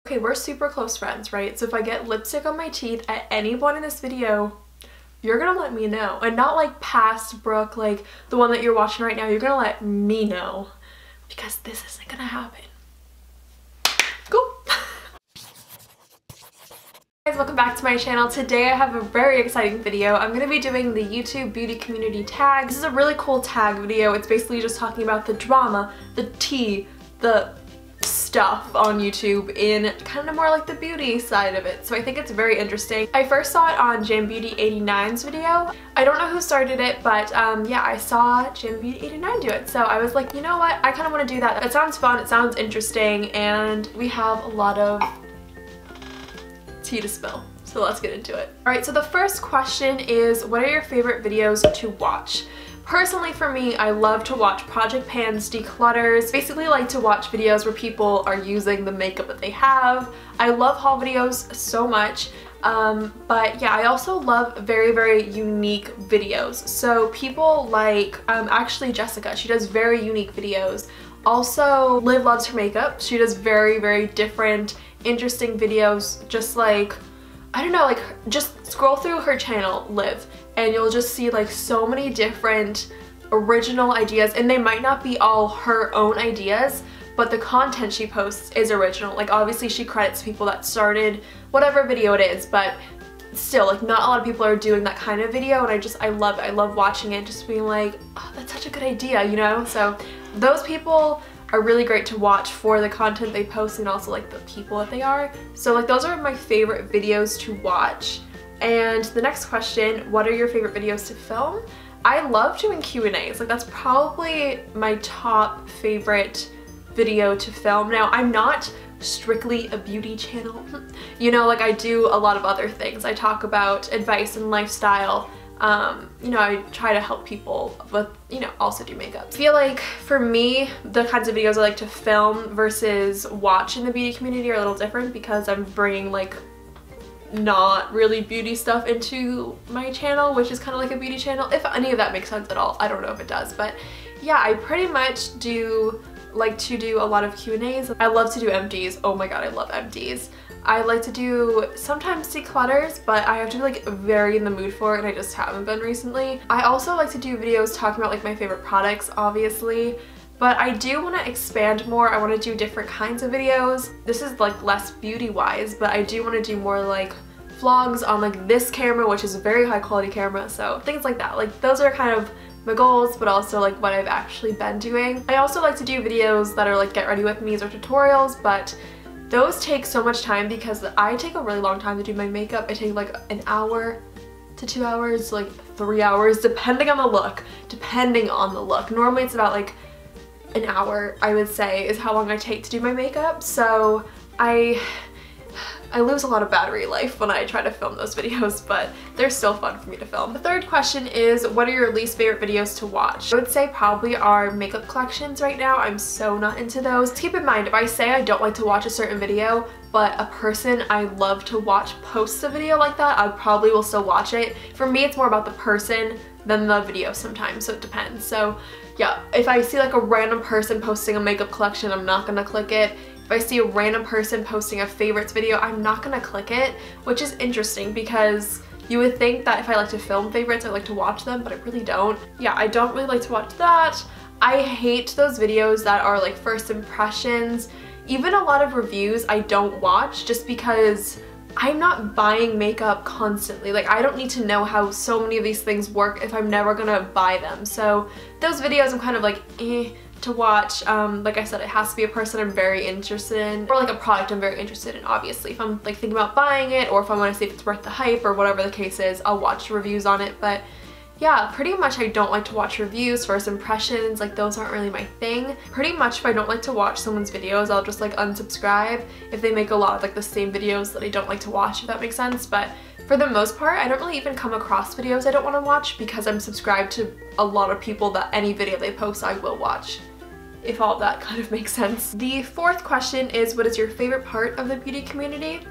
Okay, we're super close friends, right? So if I get lipstick on my teeth at any point in this video, you're gonna let me know. And not like past Brooke, like the one that you're watching right now, you're gonna let me know. Because this isn't gonna happen. Cool. Guys, welcome back to my channel. Today I have a very exciting video. I'm going to be doing the YouTube beauty community tag. This is a really cool tag video. It's basically just talking about the drama, the tea, the stuff on YouTube in kind of more like the beauty side of it. So I think it's very interesting. I first saw it on JamBeauty89's video. I don't know who started it, but yeah, I saw JamBeauty89 do it. So I was like, you know what? I kind of want to do that. It sounds fun. It sounds interesting. And we have a lot of tea to spill. So let's get into it. Alright, so the first question is, what are your favorite videos to watch? Personally for me, I love to watch project pans, declutters, basically like to watch videos where people are using the makeup that they have. I love haul videos so much. But yeah, I also love very, very unique videos. So people like, actually Jessica, she does very unique videos. Also, Liv loves her makeup. She does very, very different, interesting videos. Just like, I don't know, like just scroll through her channel, Liv, and you'll just see like so many different original ideas, and they might not be all her own ideas, but the content she posts is original. Like obviously she credits people that started whatever video it is, but still, like not a lot of people are doing that kind of video, and I love it. I love watching it, just being like, oh, that's such a good idea, you know? So those people are really great to watch for the content they post and also like the people that they are. So like those are my favorite videos to watch. And the next question, what are your favorite videos to film? I love doing Q&As. Like that's probably my top favorite video to film. Now I'm not strictly a beauty channel. You know, like I do a lot of other things. I talk about advice and lifestyle. You know, I try to help people, but you know, also do makeup. I feel like for me, the kinds of videos I like to film versus watch in the beauty community are a little different because I'm bringing like not really beauty stuff into my channel, which is kind of like a beauty channel, if any of that makes sense at all. I don't know if it does, but yeah, I pretty much do like to do a lot of Q&As. I love to do empties. Oh my god, I love empties. I like to do sometimes declutters, but I have to be like very in the mood for it, and I just haven't been recently. I also like to do videos talking about like my favorite products, obviously, but I do want to expand more. I want to do different kinds of videos. This is like less beauty wise, but I do want to do more like vlogs on like this camera, which is a very high quality camera, so things like that. Like those are kind of my goals, but also like what I've actually been doing. I also like to do videos that are like get ready with me's or tutorials, but those take so much time because I take a really long time to do my makeup. I take like an hour to 2 hours, like 3 hours, depending on the look. Normally it's about like an hour, I would say, is how long I take to do my makeup. So I lose a lot of battery life when I try to film those videos, but they're still fun for me to film. The third question is, what are your least favorite videos to watch? I would say probably our makeup collections right now. I'm so not into those. Keep in mind, if I say I don't like to watch a certain video, but a person I love to watch posts a video like that, I probably will still watch it. For me, it's more about the person than the video sometimes, so it depends. So yeah, if I see like a random person posting a makeup collection, I'm not gonna click it. If I see a random person posting a favorites video, I'm not gonna click it, which is interesting because you would think that if I like to film favorites, I like to watch them, but I really don't. Yeah, I don't really like to watch that. I hate those videos that are like first impressions. Even a lot of reviews I don't watch just because I'm not buying makeup constantly. Like I don't need to know how so many of these things work if I'm never gonna buy them. So those videos I'm kind of like, to watch. Like I said, it has to be a person I'm very interested in, or like a product I'm very interested in, obviously. If I'm like thinking about buying it, or if I want to see if it's worth the hype or whatever the case is, I'll watch reviews on it. But yeah, pretty much I don't like to watch reviews, first impressions, like those aren't really my thing. Pretty much if I don't like to watch someone's videos, I'll just like unsubscribe if they make a lot of like the same videos that I don't like to watch, if that makes sense. But for the most part, I don't really even come across videos I don't want to watch because I'm subscribed to a lot of people that any video they post I will watch, if all of that kind of makes sense. The fourth question is, what is your favorite part of the beauty community?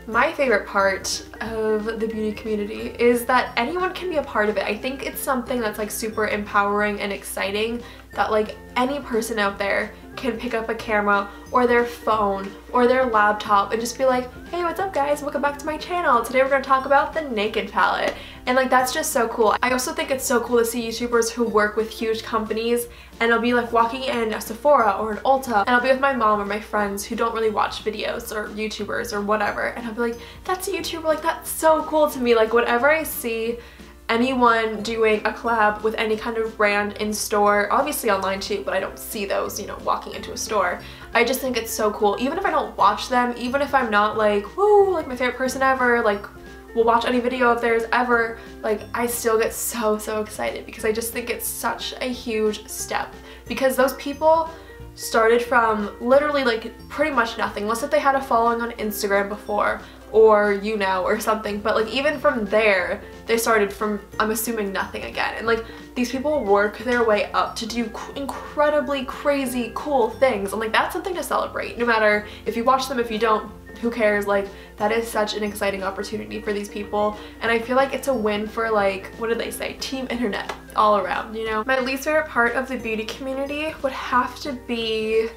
My favorite part of the beauty community is that anyone can be a part of it. I think it's something that's like super empowering and exciting, that like any person out there can pick up a camera or their phone or their laptop and just be like, hey, what's up guys, welcome back to my channel. Today we're going to talk about the Naked palette. And like, that's just so cool. I also think it's so cool to see YouTubers who work with huge companies, and I'll be like walking in a Sephora or an Ulta, and I'll be with my mom or my friends who don't really watch videos or YouTubers or whatever, and I'll be like, that's a YouTuber, like that's so cool to me. Like whenever I see anyone doing a collab with any kind of brand in store, obviously online too, but I don't see those, you know, walking into a store. I just think it's so cool. Even if I don't watch them, even if I'm not like, woo, like my favorite person ever, like will watch any video of theirs ever, like I still get so excited because I just think it's such a huge step, because those people started from literally like pretty much nothing, unless if they had a following on Instagram before or or something, but like even from there they started from, I'm assuming, nothing again. And like these people work their way up to do incredibly crazy cool things, and like that's something to celebrate. No matter if you watch them, if you don't, who cares? Like that is such an exciting opportunity for these people, and I feel like it's a win for, like, what do they say, team internet all around, you know? My least favorite part of the beauty community would have to be,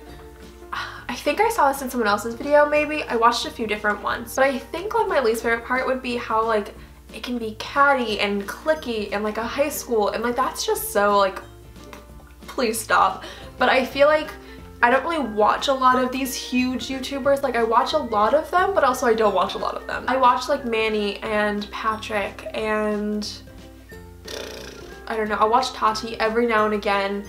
I think I saw this in someone else's video maybe, I watched a few different ones, but I think like my least favorite part would be how like it can be catty and cliquey and like a high school, and like that's just so like, please stop. But I feel like I don't really watch a lot of these huge YouTubers. Like I watch a lot of them, but also I don't watch a lot of them. I watch like Manny and Patrick and I don't know, I'll watch Tati every now and again.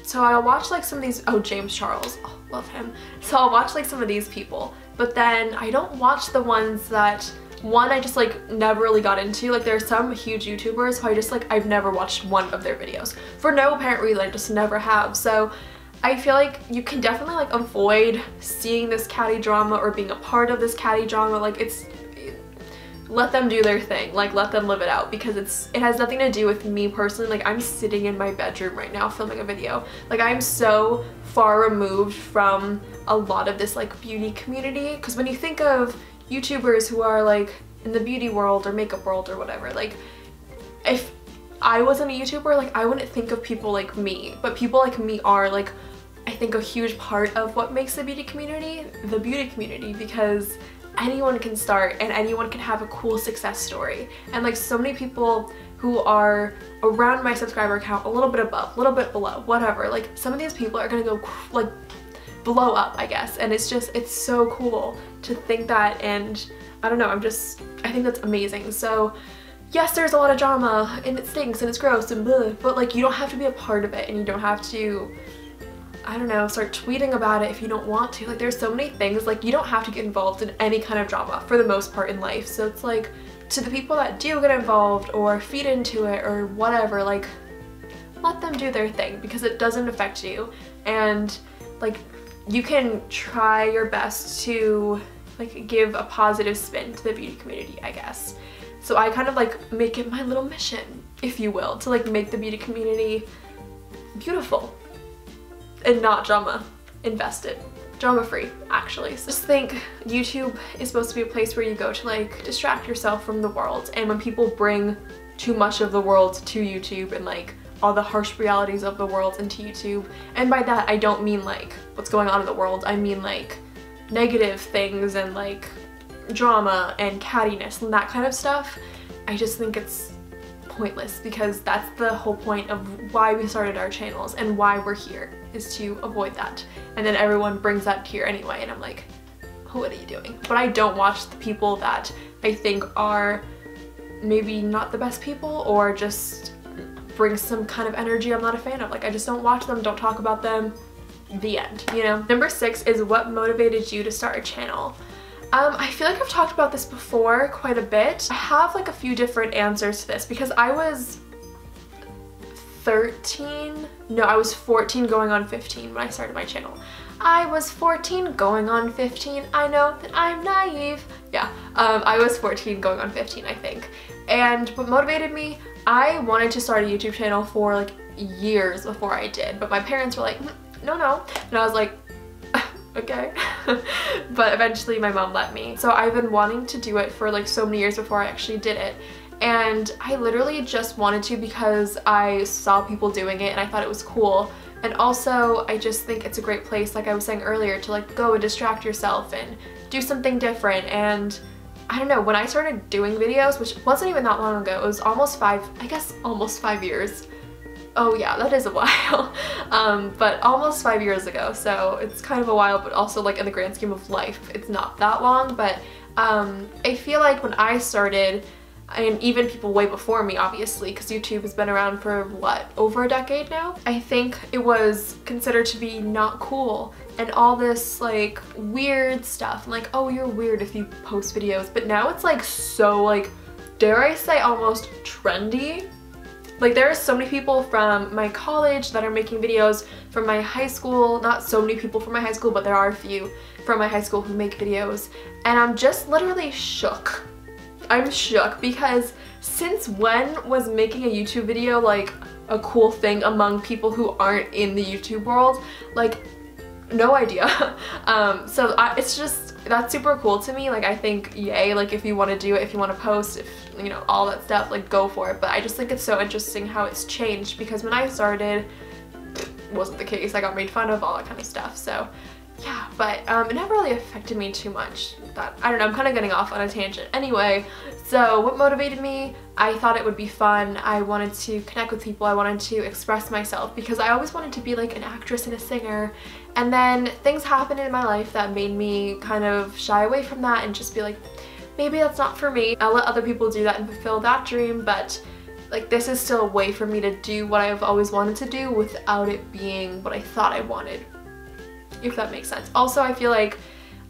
So I'll watch like some of these, oh, James Charles, oh, love him. So I'll watch like some of these people, but then I don't watch the ones that, one, I just like never really got into. Like there are some huge YouTubers who I just like, I've never watched one of their videos for no apparent reason, I just never have. So I feel like you can definitely like avoid seeing this catty drama or being a part of this catty drama. Like let them do their thing, like let them live it out, because it has nothing to do with me personally. Like I'm sitting in my bedroom right now filming a video. Like I'm so far removed from a lot of this like beauty community, because when you think of YouTubers who are like in the beauty world or makeup world or whatever, like if I wasn't a YouTuber, like I wouldn't think of people like me, but people like me are like, I think, a huge part of what makes the beauty community, because anyone can start and anyone can have a cool success story. And like so many people who are around my subscriber count, a little bit above, a little bit below, whatever, like some of these people are gonna go like blow up, I guess. And it's just, it's so cool to think that, and I don't know, I think that's amazing. So yes, there's a lot of drama and it stinks and it's gross and blah, but like you don't have to be a part of it, and you don't have to, I don't know, start tweeting about it if you don't want to. Like there's so many things, like you don't have to get involved in any kind of drama for the most part in life. So it's like, to the people that do get involved or feed into it or whatever, like let them do their thing, because it doesn't affect you, and like you can try your best to like give a positive spin to the beauty community, I guess. So I kind of like make it my little mission, if you will, to like make the beauty community beautiful and not drama invested. Drama free, actually. So just think YouTube is supposed to be a place where you go to like distract yourself from the world, and when people bring too much of the world to YouTube and like all the harsh realities of the world into YouTube, and by that I don't mean like what's going on in the world, I mean like negative things and like drama and cattiness and that kind of stuff, I just think it's pointless, because that's the whole point of why we started our channels and why we're here, is to avoid that. And then everyone brings that here anyway, and I'm like, what are you doing? But I don't watch the people that I think are maybe not the best people, or just bring some kind of energy I'm not a fan of. Like I just don't watch them, don't talk about them, the end, you know? Number 6 is what motivated you to start a channel. I feel like I've talked about this before quite a bit. I have like a few different answers to this, because I was 13, no, I was 14 going on 15 when I started my channel. I was 14 going on 15, I know that I'm naive. Yeah, I was 14 going on 15, I think. And what motivated me, I wanted to start a YouTube channel for like years before I did, but my parents were like, no, and I was like, okay. But eventually my mom let me. So I've been wanting to do it for like so many years before I actually did it. And I literally just wanted to because I saw people doing it and I thought it was cool. And also I just think it's a great place, like I was saying earlier, to like go and distract yourself and do something different. And I don't know, when I started doing videos, which wasn't even that long ago, it was almost 5 years. Oh yeah, that is a while. But almost 5 years ago, so it's kind of a while, but also like in the grand scheme of life, it's not that long. But I feel like when I started, and even people way before me obviously, because YouTube has been around for what, over a decade now? I think it was considered to be not cool and all this like weird stuff, like, oh, you're weird if you post videos. But now it's like so, like, dare I say, almost trendy. Like, there are so many people from my college that are making videos, from my high school, not so many people from my high school, but there are a few from my high school who make videos, and I'm just literally shook. I'm shook because since when was making a YouTube video like a cool thing among people who aren't in the YouTube world? Like, no idea. So it's just, that's super cool to me. Like, I think yay, like if you want to do it, if you want to post, if you know, all that stuff, like go for it. But I just think it's so interesting how it's changed, because when I started, it wasn't the case. I got made fun of, all that kind of stuff. So yeah, but it never really affected me too much. That, I don't know, I'm kind of getting off on a tangent. Anyway, so what motivated me? I thought it would be fun. I wanted to connect with people. I wanted to express myself, because I always wanted to be like an actress and a singer. And then things happened in my life that made me kind of shy away from that and just be like, maybe that's not for me. I'll let other people do that and fulfill that dream, but like, this is still a way for me to do what I've always wanted to do without it being what I thought I wanted, if that makes sense. Also, I feel like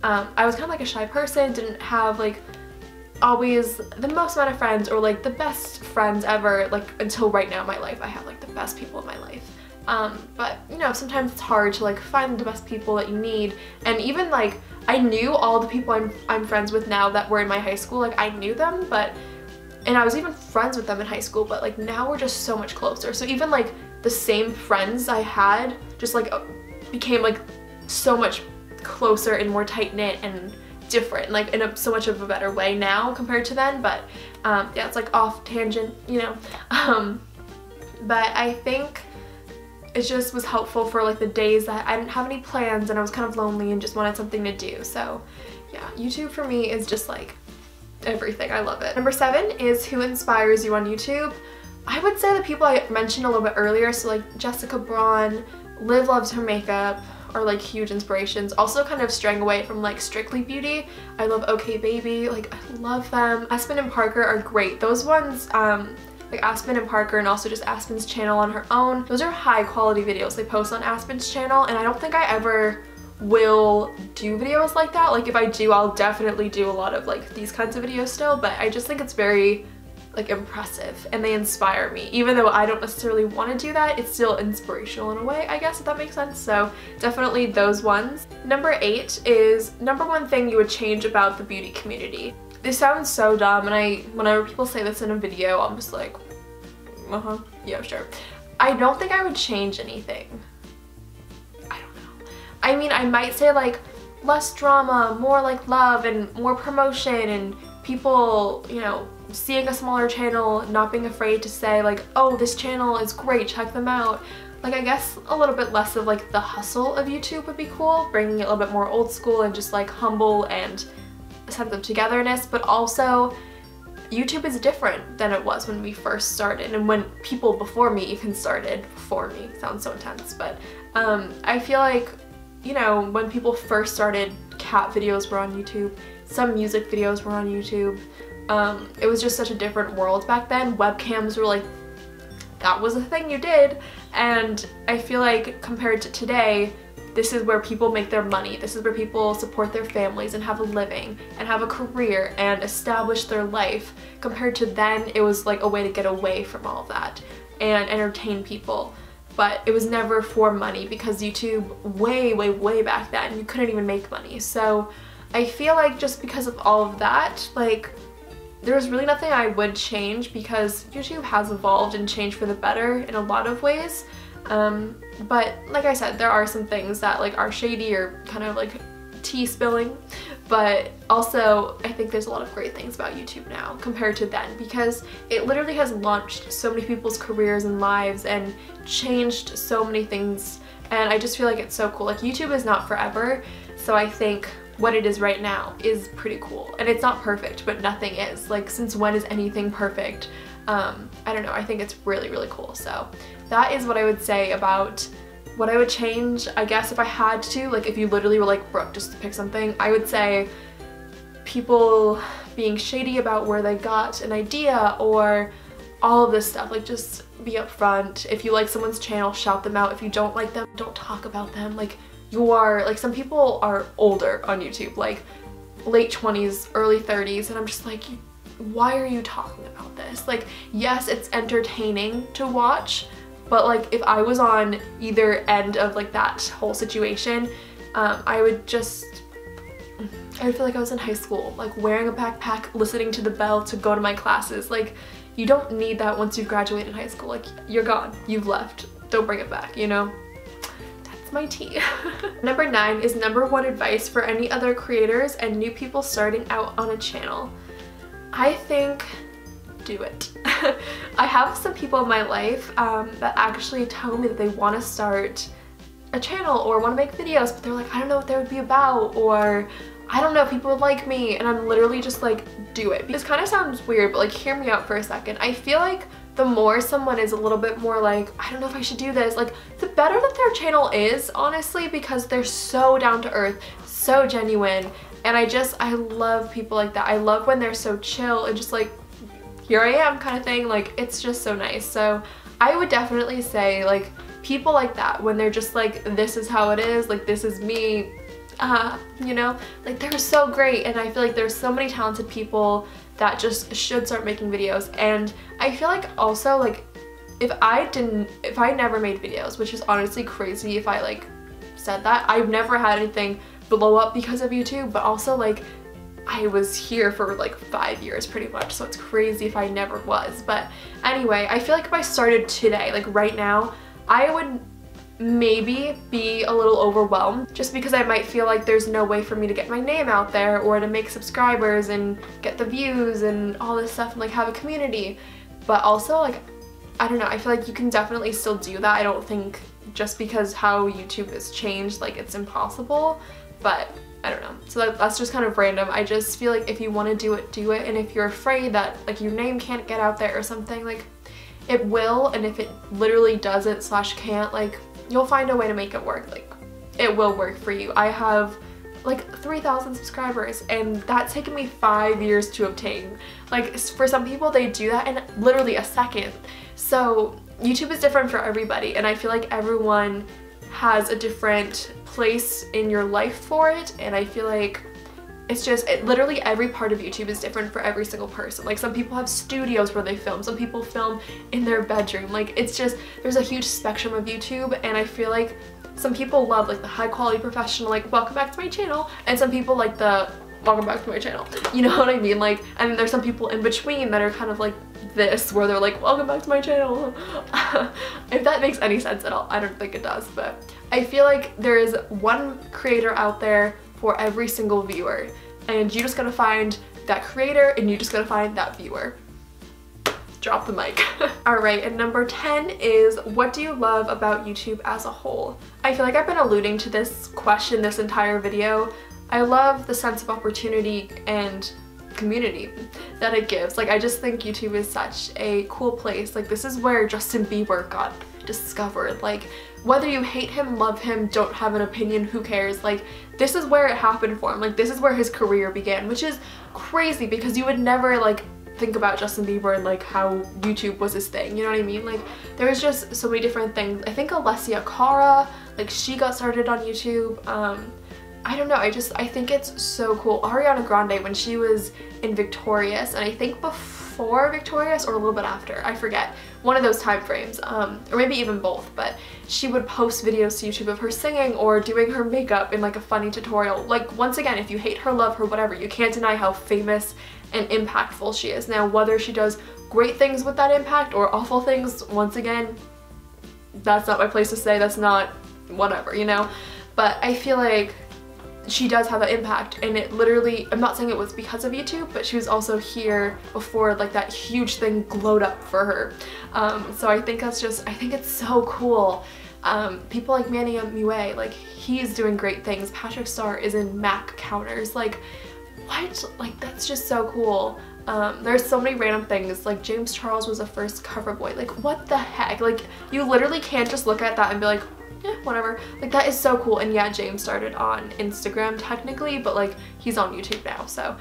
I was kind of like a shy person, didn't have like always the most amount of friends or like the best friends ever, like until right now in my life. I have like the best people in my life. But you know, sometimes it's hard to like find the best people that you need. And even like, I knew all the people I'm friends with now that were in my high school, like I knew them, and I was even friends with them in high school, but like now we're just so much closer. So even like the same friends I had just like became like so much closer and more tight-knit and different, like in so much of a better way now compared to then. But yeah, it's like off tangent, you know. But I think it just was helpful for like the days that I didn't have any plans and I was kind of lonely and just wanted something to do. So yeah, YouTube for me is just like everything. I love it. Number 7 is who inspires you on YouTube. I would say the people I mentioned a little bit earlier, so like Jessica Braun, Liv loves her makeup, are like huge inspirations. Also kind of straying away from like strictly beauty. I love OK Baby, like I love them. Aspen and Parker are great. Those ones, like Aspen and Parker, and also just Aspen's channel on her own, those are high quality videos they post on Aspen's channel, and I don't think I ever will do videos like that. Like if I do, I'll definitely do a lot of like these kinds of videos still, but I just think it's very like impressive and they inspire me. Even though I don't necessarily want to do that, it's still inspirational in a way, I guess, if that makes sense. So definitely those ones. Number 8 is number 1 thing you would change about the beauty community. This sounds so dumb, and whenever people say this in a video, I'm just like, yeah, sure. I don't think I would change anything. I don't know. I mean, I might say like less drama, more like love and more promotion, and people, you know, seeing a smaller channel, not being afraid to say like, oh, this channel is great, check them out. Like, I guess a little bit less of like the hustle of YouTube would be cool, bringing it a little bit more old school and just like humble and a sense of togetherness. But also, YouTube is different than it was when we first started, and when people before me even started. Before me sounds so intense, but I feel like, you know, when people first started, cat videos were on YouTube, some music videos were on YouTube. It was just such a different world back then. Webcams were like, that was a thing you did. And I feel like compared to today, this is where people make their money. This is where people support their families and have a living and have a career and establish their life. Compared to then, it was like a way to get away from all of that and entertain people. But it was never for money, because YouTube way back then, you couldn't even make money. So I feel like just because of all of that, like, there's really nothing I would change, because YouTube has evolved and changed for the better in a lot of ways. But like I said, there are some things that like are shady or kind of like tea spilling. But also, I think there's a lot of great things about YouTube now compared to then, because it literally has launched so many people's careers and lives and changed so many things, and I just feel like it's so cool. Like, YouTube is not forever, so I think what it is right now is pretty cool. And it's not perfect, but nothing is. Like, since when is anything perfect? I don't know, I think it's really, really cool. So that is what I would say about what I would change. I guess if I had to, like if you literally were like, Brooke, just to pick something, I would say people being shady about where they got an idea or all of this stuff. Like, just be upfront. If you like someone's channel, shout them out. If you don't like them, don't talk about them. Like, you are, like, some people are older on YouTube, like late 20s, early 30s, and I'm just like, why are you talking about this? Like, yes, it's entertaining to watch, but like, if I was on either end of like that whole situation, I would feel like I was in high school, like wearing a backpack, listening to the bell to go to my classes. Like, you don't need that once you've graduated high school. Like, you're gone, you've left, don't bring it back, you know? That's my tea. Number 9 is number 1 advice for any other creators and new people starting out on a channel. I think do it. I have some people in my life that actually tell me that they want to start a channel or want to make videos, but they're like, I don't know what they would be about, or I don't know if people would like me, and I'm literally just like, do it. This kind of sounds weird, but like, hear me out for a second. I feel like the more someone is a little bit more like, I don't know if I should do this, like, the better that their channel is, honestly, because they're so down to earth, so genuine, and I love people like that. I love when they're so chill and just like, here I am kind of thing. Like, it's just so nice. So I would definitely say, like, people like that, when they're just like, this is how it is, like, this is me, you know, like, they're so great. And I feel like there's so many talented people that just should start making videos. And I feel like also, like, if I never made videos, which is honestly crazy if I like said that, I've never had anything blow up because of YouTube, but also like, I was here for like 5 years pretty much, so it's crazy if I never was. But anyway, I feel like if I started today, like right now, I would maybe be a little overwhelmed, just because I might feel like there's no way for me to get my name out there or to make subscribers and get the views and all this stuff and like have a community. But also, like, I don't know, I feel like you can definitely still do that. I don't think just because how YouTube has changed, like, it's impossible, but I don't know. So that's just kind of random. I just feel like if you want to do it, do it. And if you're afraid that like your name can't get out there or something, like, it will. And if it literally doesn't / can't, like, you'll find a way to make it work. Like, it will work for you. I have like 3,000 subscribers, and that's taken me 5 years to obtain. Like, for some people, they do that in literally a second. So YouTube is different for everybody, and I feel like everyone has a different place in your life for it, and I feel like it's just, literally every part of YouTube is different for every single person. Like, some people have studios where they film, some people film in their bedroom. Like, it's just, there's a huge spectrum of YouTube, and I feel like some people love like the high quality professional, like, welcome back to my channel, and some people like the welcome back to my channel, you know what I mean? Like, and there's some people in between that are kind of like this, where they're like, welcome back to my channel. If that makes any sense at all. I don't think it does, but I feel like there is one creator out there for every single viewer, and you just gotta find that creator, and you just gotta find that viewer. Drop the mic. Alright, and number 10 is, what do you love about YouTube as a whole? I feel like I've been alluding to this question this entire video. I love the sense of opportunity and community that it gives. Like, I just think YouTube is such a cool place. Like, this is where Justin Bieber got discovered. Like, whether you hate him, love him, don't have an opinion, who cares? Like, this is where it happened for him. Like, this is where his career began, which is crazy because you would never like think about Justin Bieber and like how YouTube was his thing, you know what I mean? Like, there's just so many different things. I think Alessia Cara, like, she got started on YouTube. I don't know, I think it's so cool. Ariana Grande, when she was in Victorious, and I think before Victorious or a little bit after, I forget, one of those time frames, or maybe even both, but she would post videos to YouTube of her singing or doing her makeup in like a funny tutorial. Like, once again, if you hate her, love her, whatever, you can't deny how famous and impactful she is. Now, whether she does great things with that impact or awful things, once again, that's not my place to say, that's not whatever, you know? But I feel like she does have that impact, and it literally, I'm not saying it was because of YouTube, but she was also here before like that huge thing glowed up for her. So I think that's just, I think it's so cool. People like Manny Mue, like he's doing great things. Patrick Starr is in Mac counters. Like what? Like that's just so cool. There's so many random things, like James Charles was a first cover boy. Like what the heck? Like you literally can't just look at that and be like, yeah, whatever. Like that is so cool. And yeah, James started on Instagram technically, but like he's on YouTube now. So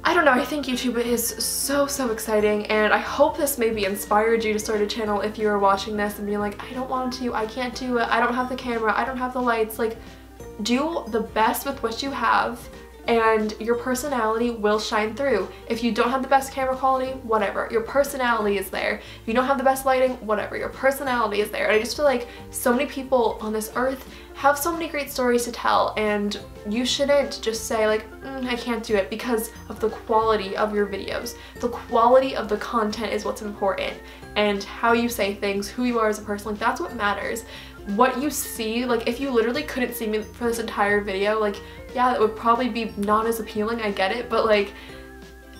I don't know, I think YouTube is so exciting, and I hope this maybe inspired you to start a channel if you are watching this and being like, I don't want to, I can't do it, I don't have the camera, I don't have the lights. Like do the best with what you have, and your personality will shine through. If you don't have the best camera quality, whatever, your personality is there. If you don't have the best lighting, whatever, your personality is there. And I just feel like so many people on this earth have so many great stories to tell, and you shouldn't just say like, I can't do it, because of the quality of your videos. The quality of the content is what's important, and how you say things, who you are as a person, like that's what matters. What you see, like if you literally couldn't see me for this entire video, like yeah, that would probably be not as appealing, I get it, but like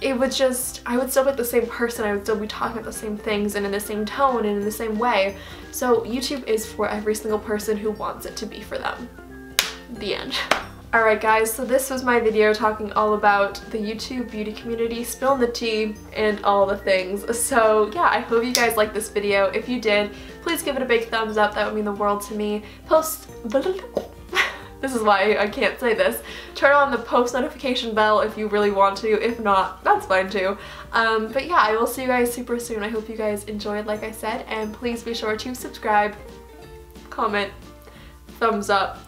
it would just, I would still be the same person, I would still be talking about the same things and in the same tone and in the same way. So YouTube is for every single person who wants it to be for them. The end. Alright guys, so this was my video talking all about the YouTube beauty community, spilling the tea, and all the things. So yeah, I hope you guys liked this video. If you did, please give it a big thumbs up, that would mean the world to me. This is why I can't say this. Turn on the post notification bell if you really want to. If not, that's fine too. But yeah, I will see you guys super soon. I hope you guys enjoyed, like I said, and please be sure to subscribe, comment, thumbs up,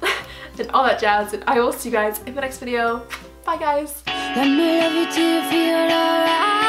and all that jazz. And I will see you guys in the next video. Bye guys! Let me love you till you feel alright.